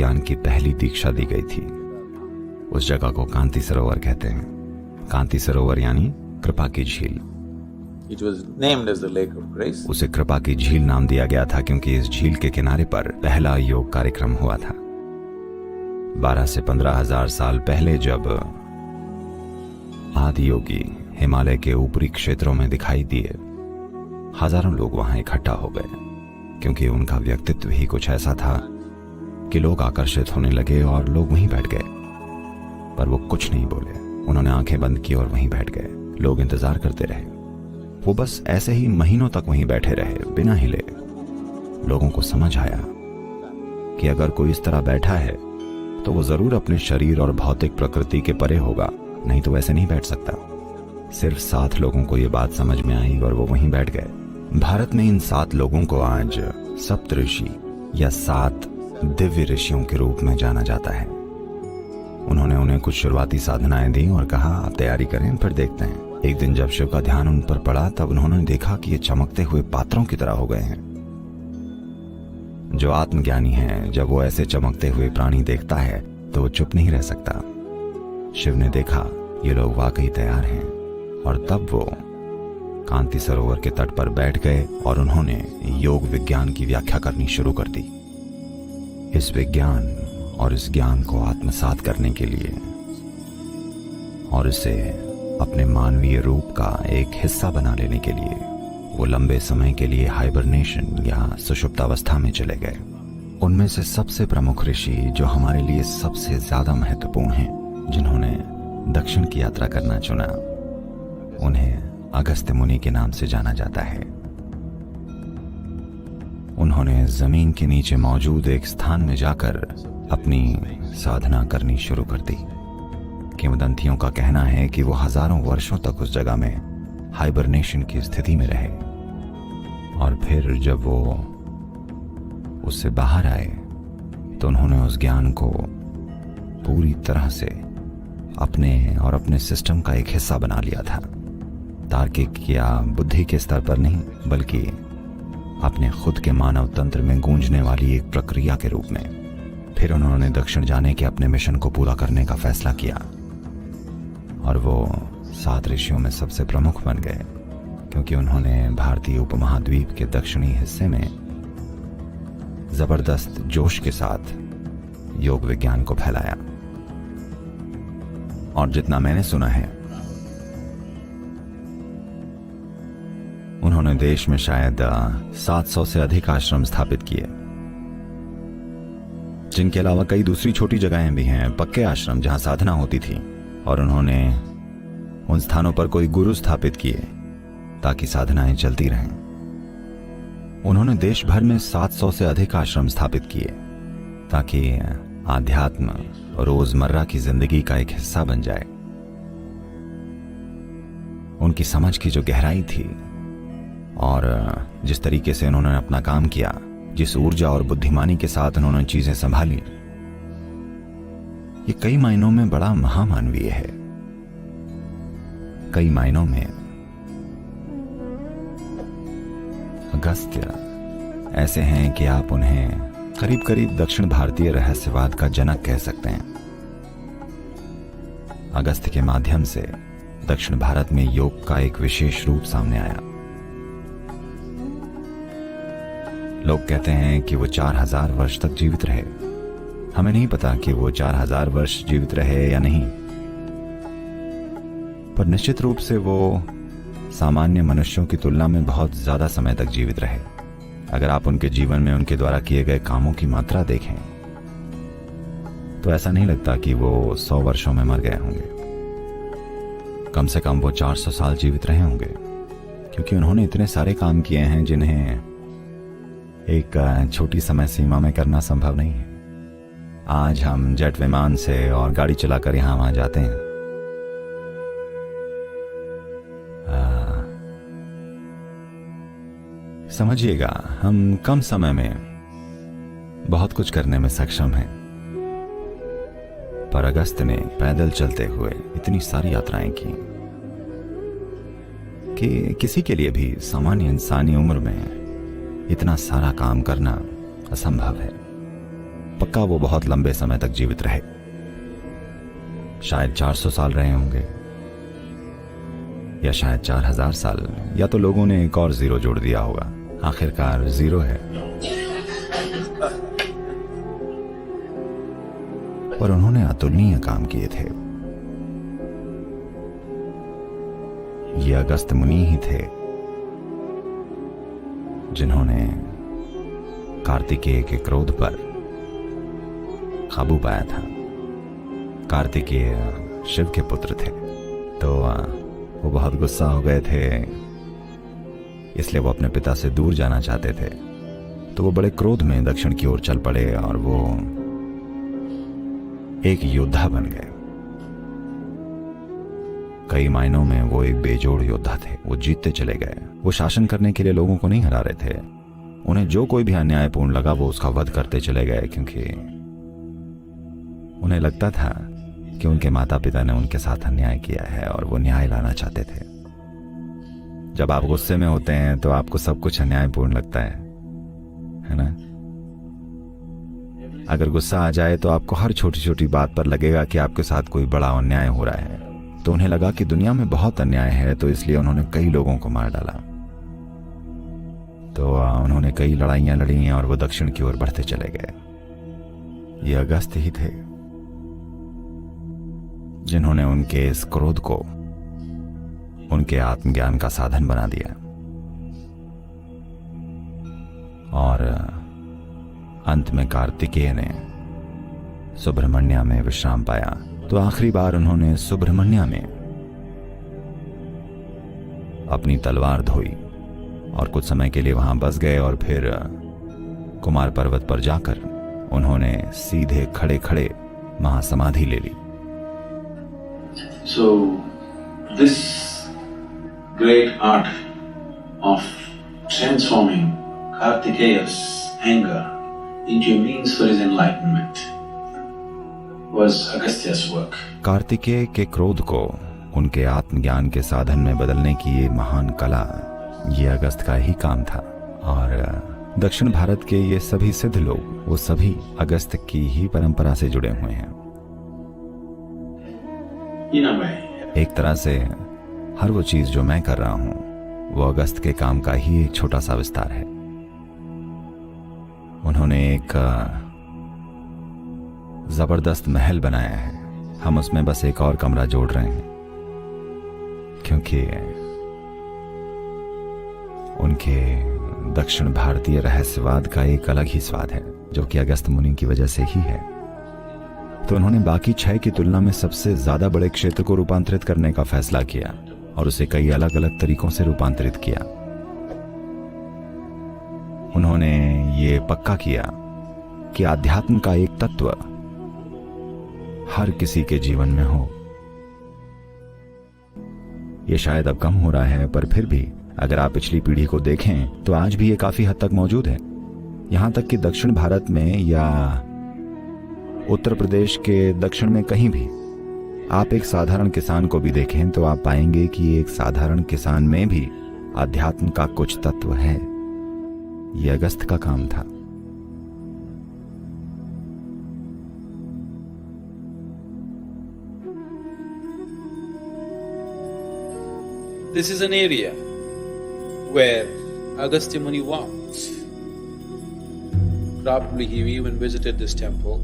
ज्ञान की पहली दीक्षा दी गई थी। उस जगह को कांति सरोवर कहते हैं। कांति सरोवर यानी कृपा की झील। It was named as the Lake of Grace. उसे कृपा की झील नाम दिया गया था क्योंकि इस झील के किनारे पर पहला योग कार्यक्रम हुआ था। 12 से 15 हजार साल पहले जब आदि योगी हिमालय के ऊपरी क्षेत्रों में दिखाई दिए, हजारों लोग वहां इकट्ठा हो गए क्योंकि उनका व्यक्तित्व ही कुछ ऐसा था कि लोग आकर्षित होने लगे और लोग वहीं बैठ गए। पर वो कुछ नहीं बोले। उन्होंने आंखें बंद की और वहीं बैठ गए। लोग इंतजार करते रहे। वो बस ऐसे ही महीनों तक वहीं बैठे रहे बिना हिले। लोगों को समझ आया कि अगर कोई इस तरह बैठा है तो वो जरूर अपने शरीर और भौतिक प्रकृति के परे होगा, नहीं तो वैसे नहीं बैठ सकता। सिर्फ 7 लोगों को ये बात समझ में आई और वो वहीं बैठ गए। भारत में इन 7 लोगों को आज सप्त ऋषि या 7 दिव्य ऋषियों के रूप में जाना जाता है। उन्होंने उन्हें कुछ शुरुआती साधनाएं दी और कहा, आप तैयारी करें, फिर देखते हैं। एक दिन जब शिव का ध्यान उन पर पड़ा तब उन्होंने देखा कि ये चमकते हुए पात्रों की तरह हो गए हैं। जो आत्मज्ञानी है, जब वो ऐसे चमकते हुए प्राणी देखता है तो वो चुप नहीं रह सकता। शिव ने देखा ये लोग वाकई तैयार हैं और तब वो कांति सरोवर के तट पर बैठ गए और उन्होंने योग विज्ञान की व्याख्या करनी शुरू कर दी। इस विज्ञान और इस ज्ञान को आत्मसात करने के लिए और इसे अपने मानवीय रूप का एक हिस्सा बना लेने के लिए वो लंबे समय के लिए हाइबरनेशन या सुषुप्तावस्था में चले गए। उनमें से सबसे प्रमुख ऋषि जो हमारे लिए सबसे ज्यादा महत्वपूर्ण हैं, जिन्होंने दक्षिण की यात्रा करना चुना, उन्हें अगस्त्य मुनि के नाम से जाना जाता है। उन्होंने जमीन के नीचे मौजूद एक स्थान में जाकर अपनी साधना करनी शुरू कर दी। किंवदंतियों का कहना है कि वो हजारों वर्षों तक उस जगह में हाइबरनेशन की स्थिति में रहे और फिर जब वो उससे बाहर आए तो उन्होंने उस ज्ञान को पूरी तरह से अपने और अपने सिस्टम का एक हिस्सा बना लिया था। तार्किक या बुद्धि के स्तर पर नहीं, बल्कि अपने खुद के मानव तंत्र में गूंजने वाली एक प्रक्रिया के रूप में। फिर उन्होंने दक्षिण जाने के अपने मिशन को पूरा करने का फैसला किया और वो 7 ऋषियों में सबसे प्रमुख बन गए क्योंकि उन्होंने भारतीय उपमहाद्वीप के दक्षिणी हिस्से में जबरदस्त जोश के साथ योग विज्ञान को फैलाया। और जितना मैंने सुना है, उन्होंने देश में शायद 700 से अधिक आश्रम स्थापित किए, जिनके अलावा कई दूसरी छोटी जगहें भी हैं, पक्के आश्रम जहां साधना होती थी। और उन्होंने उन स्थानों पर कोई गुरु स्थापित किए ताकि साधनाएं चलती रहें। उन्होंने देश भर में 700 से अधिक आश्रम स्थापित किए ताकि आध्यात्म रोजमर्रा की जिंदगी का एक हिस्सा बन जाए। उनकी समझ की जो गहराई थी और जिस तरीके से उन्होंने अपना काम किया, जिस ऊर्जा और बुद्धिमानी के साथ उन्होंने चीजें संभाली, ये कई मायनों में बड़ा महामानवीय है। कई मायनों में अगस्त्य ऐसे हैं कि आप उन्हें करीब करीब दक्षिण भारतीय रहस्यवाद का जनक कह सकते हैं। अगस्त्य के माध्यम से दक्षिण भारत में योग का एक विशेष रूप सामने आया। लोग कहते हैं कि वो 4000 वर्ष तक जीवित रहे। हमें नहीं पता कि वो 4000 वर्ष जीवित रहे या नहीं, पर निश्चित रूप से वो सामान्य मनुष्यों की तुलना में बहुत ज्यादा समय तक जीवित रहे। अगर आप उनके जीवन में उनके द्वारा किए गए कामों की मात्रा देखें तो ऐसा नहीं लगता कि वो 100 वर्षों में मर गए होंगे। कम से कम वो 400 साल जीवित रहे होंगे, क्योंकि उन्होंने इतने सारे काम किए हैं जिन्हें एक छोटी समय सीमा में करना संभव नहीं है। आज हम जेट विमान से और गाड़ी चलाकर यहां वहां जाते हैं। समझिएगा, हम कम समय में बहुत कुछ करने में सक्षम हैं, पर अगस्त्य ने पैदल चलते हुए इतनी सारी यात्राएं की कि किसी के लिए भी सामान्य इंसानी उम्र में इतना सारा काम करना असंभव है। पक्का वो बहुत लंबे समय तक जीवित रहे, शायद 400 साल रहे होंगे या शायद 4000 साल, या तो लोगों ने एक और जीरो जोड़ दिया होगा। आखिरकार जीरो है। पर उन्होंने अतुलनीय काम किए थे। ये अगस्त मुनि ही थे जिन्होंने कार्तिकेय के क्रोध पर काबू पाया था। कार्तिकेय शिव के पुत्र थे, तो वो बहुत गुस्सा हो गए थे, इसलिए वो अपने पिता से दूर जाना चाहते थे। तो वो बड़े क्रोध में दक्षिण की ओर चल पड़े और वो एक योद्धा बन गए। कई मायनों में वो एक बेजोड़ योद्धा थे। वो जीतते चले गए। वो शासन करने के लिए लोगों को नहीं हरा रहे थे। उन्हें जो कोई भी अन्यायपूर्ण लगा वो उसका वध करते चले गए, क्योंकि उन्हें लगता था कि उनके माता पिता ने उनके साथ अन्याय किया है और वो न्याय लाना चाहते थे। जब आप गुस्से में होते हैं तो आपको सब कुछ अन्यायपूर्ण लगता है ना? अगर गुस्सा आ जाए तो आपको हर छोटी छोटी बात पर लगेगा कि आपके साथ कोई बड़ा अन्याय हो रहा है। तो उन्हें लगा कि दुनिया में बहुत अन्याय है, तो इसलिए उन्होंने कई लोगों को मार डाला। तो उन्होंने कई लड़ाइयां लड़ी और वो दक्षिण की ओर बढ़ते चले गए। ये अगस्त ही थे जिन्होंने उनके इस क्रोध को उनके आत्मज्ञान का साधन बना दिया और अंत में कार्तिकेय ने सुब्रमण्य में विश्राम पाया। तो आखिरी बार उन्होंने सुब्रमण्य में अपनी तलवार धोई और कुछ समय के लिए वहां बस गए और फिर कुमार पर्वत पर जाकर उन्होंने सीधे खड़े खड़े महासमाधि ले ली। So this great art of transforming Kartikeya's anger into a means for his enlightenment was Agastya's work. Kartikeya के क्रोध को उनके आत्मज्ञान के साधन में बदलने की ये महान कला, ये अगस्त का ही काम था। और दक्षिण भारत के ये सभी सिद्ध लोग, वो सभी अगस्त की ही परंपरा से जुड़े हुए हैं। एक तरह से हर वो चीज जो मैं कर रहा हूं वो अगस्त के काम का ही एक छोटा सा विस्तार है। उन्होंने एक जबरदस्त महल बनाया है, हम उसमें बस एक और कमरा जोड़ रहे हैं, क्योंकि उनके दक्षिण भारतीय रहस्यवाद का एक अलग ही स्वाद है जो कि अगस्त मुनि की वजह से ही है। तो उन्होंने बाकी 6 की तुलना में सबसे ज्यादा बड़े क्षेत्र को रूपांतरित करने का फैसला किया और उसे कई अलग अलग तरीकों से रूपांतरित किया। उन्होंने ये पक्का किया कि आध्यात्म का एक तत्व हर किसी के जीवन में हो। ये शायद अब कम हो रहा है, पर फिर भी अगर आप पिछली पीढ़ी को देखें तो आज भी ये काफी हद तक मौजूद है। यहां तक कि दक्षिण भारत में या उत्तर प्रदेश के दक्षिण में कहीं भी आप एक साधारण किसान को भी देखें तो आप पाएंगे कि एक साधारण किसान में भी आध्यात्म का कुछ तत्व है। यह अगस्त का काम था। This is an area where Agastya Muni walked. Probably he even visited this temple,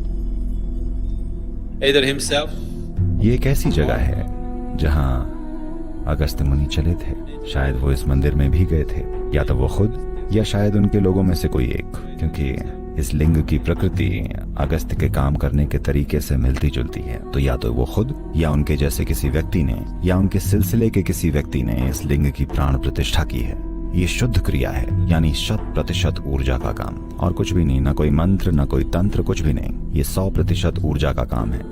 either himself. ये एक ऐसी जगह है जहां अगस्त मुनि चले थे। शायद वो इस मंदिर में भी गए थे, या तो वो खुद या शायद उनके लोगों में से कोई एक, क्योंकि इस लिंग की प्रकृति अगस्त के काम करने के तरीके से मिलती जुलती है। तो या तो वो खुद या उनके जैसे किसी व्यक्ति ने या उनके सिलसिले के किसी व्यक्ति ने इस लिंग की प्राण प्रतिष्ठा की है। ये शुद्ध क्रिया है, यानी 100% ऊर्जा का काम, और कुछ भी नहीं। ना कोई मंत्र, ना कोई तंत्र, कुछ भी नहीं। ये 100% ऊर्जा का काम है।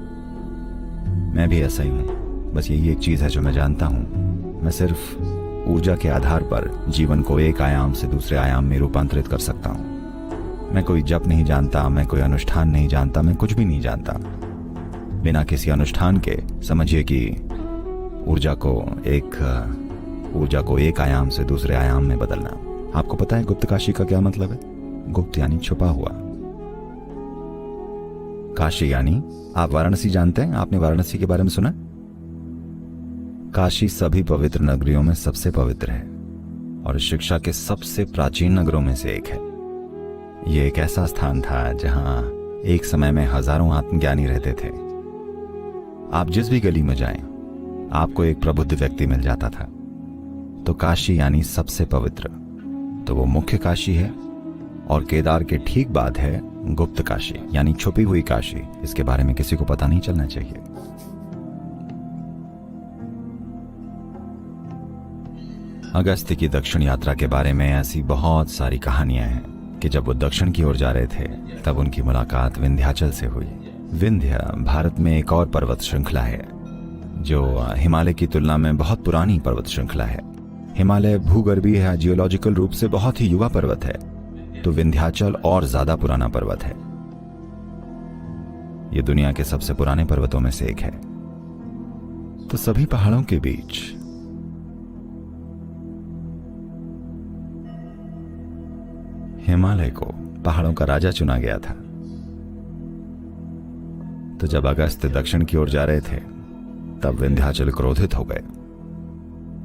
मैं भी ऐसा ही हूँ। बस यही एक चीज है जो मैं जानता हूँ, मैं सिर्फ ऊर्जा के आधार पर जीवन को एक आयाम से दूसरे आयाम में रूपांतरित कर सकता हूँ। मैं कोई जप नहीं जानता, मैं कोई अनुष्ठान नहीं जानता, मैं कुछ भी नहीं जानता। बिना किसी अनुष्ठान के समझिए कि ऊर्जा को एक आयाम से दूसरे आयाम में बदलना। आपको पता है गुप्तकाशी का क्या मतलब है? गुप्त यानी छुपा हुआ। काशी यानी आप वाराणसी जानते हैं? आपने वाराणसी के बारे में सुना? काशी सभी पवित्र नगरियों में सबसे पवित्र है और शिक्षा के सबसे प्राचीन नगरों में से एक है। ये एक ऐसा स्थान था जहां एक समय में हजारों आत्मज्ञानी रहते थे। आप जिस भी गली में जाएं, आपको एक प्रबुद्ध व्यक्ति मिल जाता था। तो काशी यानी सबसे पवित्र, तो वो मुख्य काशी है। और केदार के ठीक बाद है गुप्त काशी यानी छुपी हुई काशी। इसके बारे में किसी को पता नहीं चलना चाहिए। अगस्त्य की दक्षिण यात्रा के बारे में ऐसी बहुत सारी कहानियां हैं कि जब वो दक्षिण की ओर जा रहे थे तब उनकी मुलाकात विंध्याचल से हुई। विंध्य भारत में एक और पर्वत श्रृंखला है जो हिमालय की तुलना में बहुत पुरानी पर्वत श्रृंखला है। हिमालय भूगर्भीय या जियोलॉजिकल रूप से बहुत ही युवा पर्वत है, तो विंध्याचल और ज्यादा पुराना पर्वत है। यह दुनिया के सबसे पुराने पर्वतों में से एक है। तो सभी पहाड़ों के बीच हिमालय को पहाड़ों का राजा चुना गया था। तो जब अगस्त्य दक्षिण की ओर जा रहे थे तब विंध्याचल क्रोधित हो गए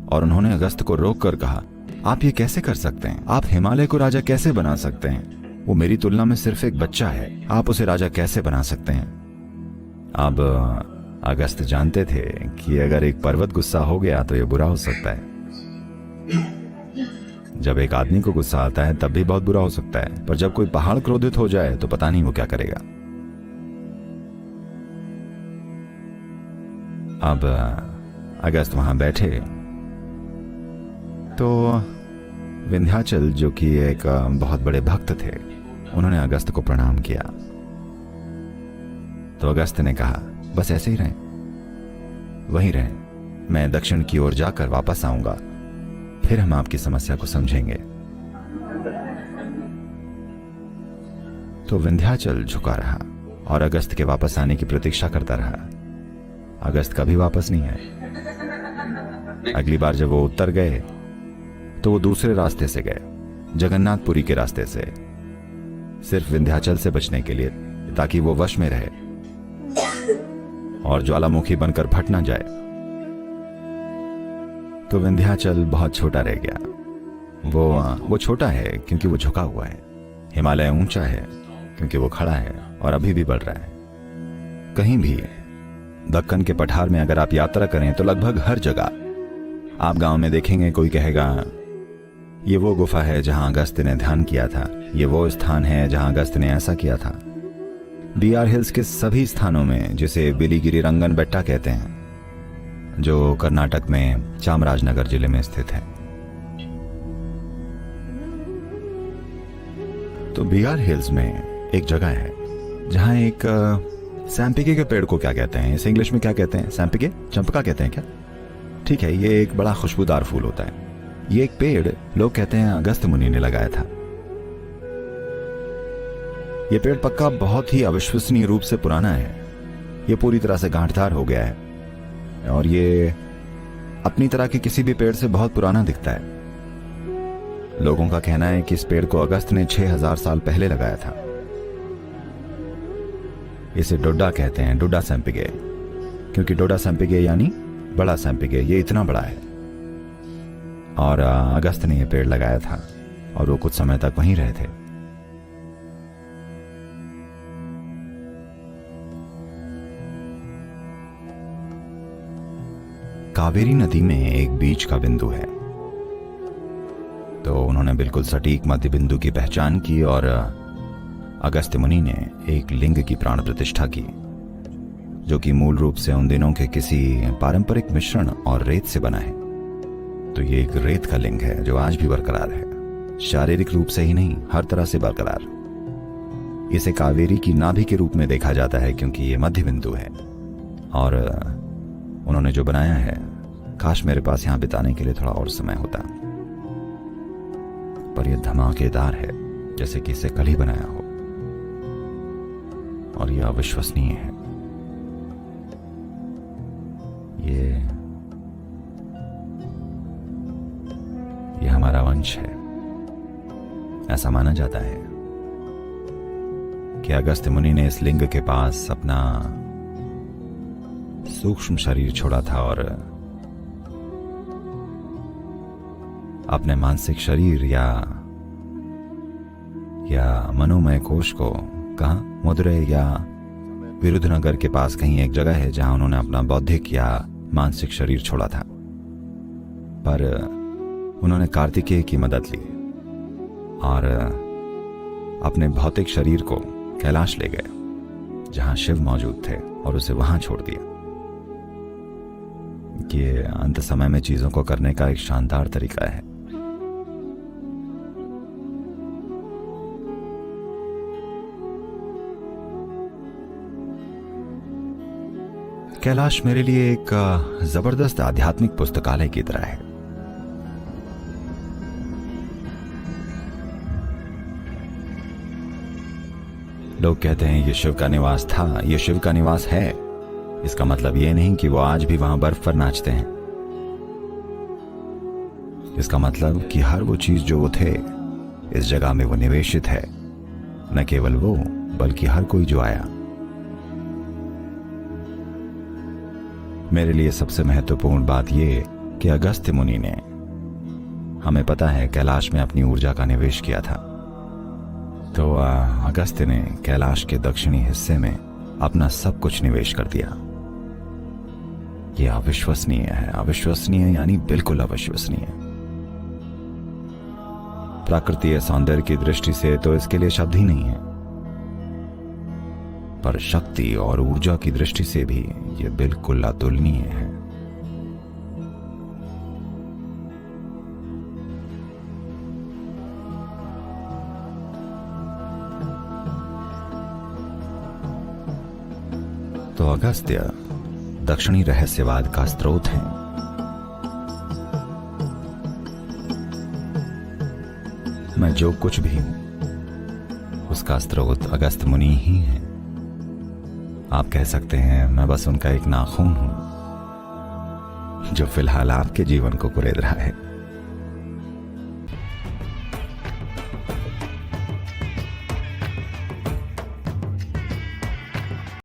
और उन्होंने अगस्त्य को रोककर कहा, आप ये कैसे कर सकते हैं? आप हिमालय को राजा कैसे बना सकते हैं? वो मेरी तुलना में सिर्फ एक बच्चा है, आप उसे राजा कैसे बना सकते हैं? अब अगस्त्य जानते थे कि अगर एक पर्वत गुस्सा हो गया तो ये बुरा हो सकता है। जब एक आदमी को गुस्सा आता है तब भी बहुत बुरा हो सकता है, पर जब कोई पहाड़ क्रोधित हो जाए तो पता नहीं वो क्या करेगा। अब अगस्त्य वहां बैठे तो विंध्याचल, जो कि एक बहुत बड़े भक्त थे, उन्होंने अगस्त्य को प्रणाम किया। तो अगस्त्य ने कहा, बस ऐसे ही रहें, वहीं रहें, मैं दक्षिण की ओर जाकर वापस आऊंगा, फिर हम आपकी समस्या को समझेंगे। तो विंध्याचल झुका रहा और अगस्त्य के वापस आने की प्रतीक्षा करता रहा। अगस्त्य कभी वापस नहीं आए। अगली बार जब वो उत्तर गए तो वो दूसरे रास्ते से गए, जगन्नाथपुरी के रास्ते से, सिर्फ विंध्याचल से बचने के लिए, ताकि वो वश में रहे और ज्वालामुखी बनकर फट ना जाए। तो विंध्याचल बहुत छोटा रह गया। वो छोटा है क्योंकि वो झुका हुआ है। हिमालय ऊंचा है क्योंकि वो खड़ा है और अभी भी बढ़ रहा है। कहीं भी दक्कन के पठार में अगर आप यात्रा करें तो लगभग हर जगह आप गांव में देखेंगे कोई कहेगा, ये वो गुफा है जहां अगस्त्य ने ध्यान किया था, ये वो स्थान है जहां अगस्त्य ने ऐसा किया था। बीआर हिल्स के सभी स्थानों में, जिसे बिलीगिरी रंगन बेट्टा कहते हैं, जो कर्नाटक में चामराजनगर जिले में स्थित है। तो बीआर हिल्स में एक जगह है जहां एक सैम्पिके के पेड़ को क्या कहते हैं, इसे इंग्लिश में क्या कहते हैं? सैम्पिके, चंपका कहते हैं क्या? ठीक है, ये एक बड़ा खुशबूदार फूल होता है। ये एक पेड़ लोग कहते हैं अगस्त्य मुनि ने लगाया था। ये पेड़ पक्का बहुत ही अविश्वसनीय रूप से पुराना है। ये पूरी तरह से गांठदार हो गया है और ये अपनी तरह के किसी भी पेड़ से बहुत पुराना दिखता है। लोगों का कहना है कि इस पेड़ को अगस्त्य ने 6000 साल पहले लगाया था। इसे डोडा कहते हैं, डोडा सैम्पिके, क्योंकि डोडा सैम्पिके यानी बड़ा सैम्पिके, ये इतना बड़ा है। और अगस्त्य ने यह पेड़ लगाया था और वो कुछ समय तक वहीं रहे थे। कावेरी नदी में एक बीच का बिंदु है, तो उन्होंने बिल्कुल सटीक मध्य बिंदु की पहचान की और अगस्त्य मुनि ने एक लिंग की प्राण प्रतिष्ठा की, जो कि मूल रूप से उन दिनों के किसी पारंपरिक मिश्रण और रेत से बना है। तो ये एक रेत का लिंग है जो आज भी बरकरार है, शारीरिक रूप से ही नहीं, हर तरह से बरकरार। इसे कावेरी की नाभि के रूप में देखा जाता है क्योंकि ये मध्य बिंदु है। और उन्होंने जो बनाया है, काश मेरे पास यहां बिताने के लिए थोड़ा और समय होता, पर यह धमाकेदार है, जैसे कि इसे कल ही बनाया हो, और यह अविश्वसनीय है। ये हमारा वंश है। ऐसा माना जाता है कि अगस्त्य मुनि ने इस लिंग के पास अपना सूक्ष्म शरीर छोड़ा था और अपने मानसिक शरीर या मनोमय कोश को कहाँ मदुरै या विरुद्धनगर के पास कहीं एक जगह है जहां उन्होंने अपना बौद्धिक या मानसिक शरीर छोड़ा था। पर उन्होंने कार्तिकेय की मदद ली और अपने भौतिक शरीर को कैलाश ले गए जहां शिव मौजूद थे और उसे वहां छोड़ दिया। ये अंत समय में चीजों को करने का एक शानदार तरीका है। कैलाश मेरे लिए एक जबरदस्त आध्यात्मिक पुस्तकालय की तरह है। लोग कहते हैं ये शिव का निवास था, ये शिव का निवास है। इसका मतलब ये नहीं कि वो आज भी वहां बर्फ पर नाचते हैं। इसका मतलब कि हर वो चीज जो वो थे इस जगह में वो निवेशित है। न केवल वो बल्कि हर कोई जो आया। मेरे लिए सबसे महत्वपूर्ण बात यह कि अगस्त्य मुनि ने, हमें पता है, कैलाश में अपनी ऊर्जा का निवेश किया था। तो अगस्त्य ने कैलाश के दक्षिणी हिस्से में अपना सब कुछ निवेश कर दिया। यह अविश्वसनीय है। अविश्वसनीय यानी बिल्कुल अविश्वसनीय। प्राकृतिक सौंदर्य की दृष्टि से तो इसके लिए शब्द ही नहीं है, पर शक्ति और ऊर्जा की दृष्टि से भी यह बिल्कुल अतुलनीय है। तो अगस्त्य दक्षिणी रहस्यवाद का स्रोत है। मैं जो कुछ भी हूं उसका स्रोत अगस्त्य मुनि ही है। आप कह सकते हैं मैं बस उनका एक नाखून हूं जो फिलहाल आपके जीवन को कुरेद रहा है।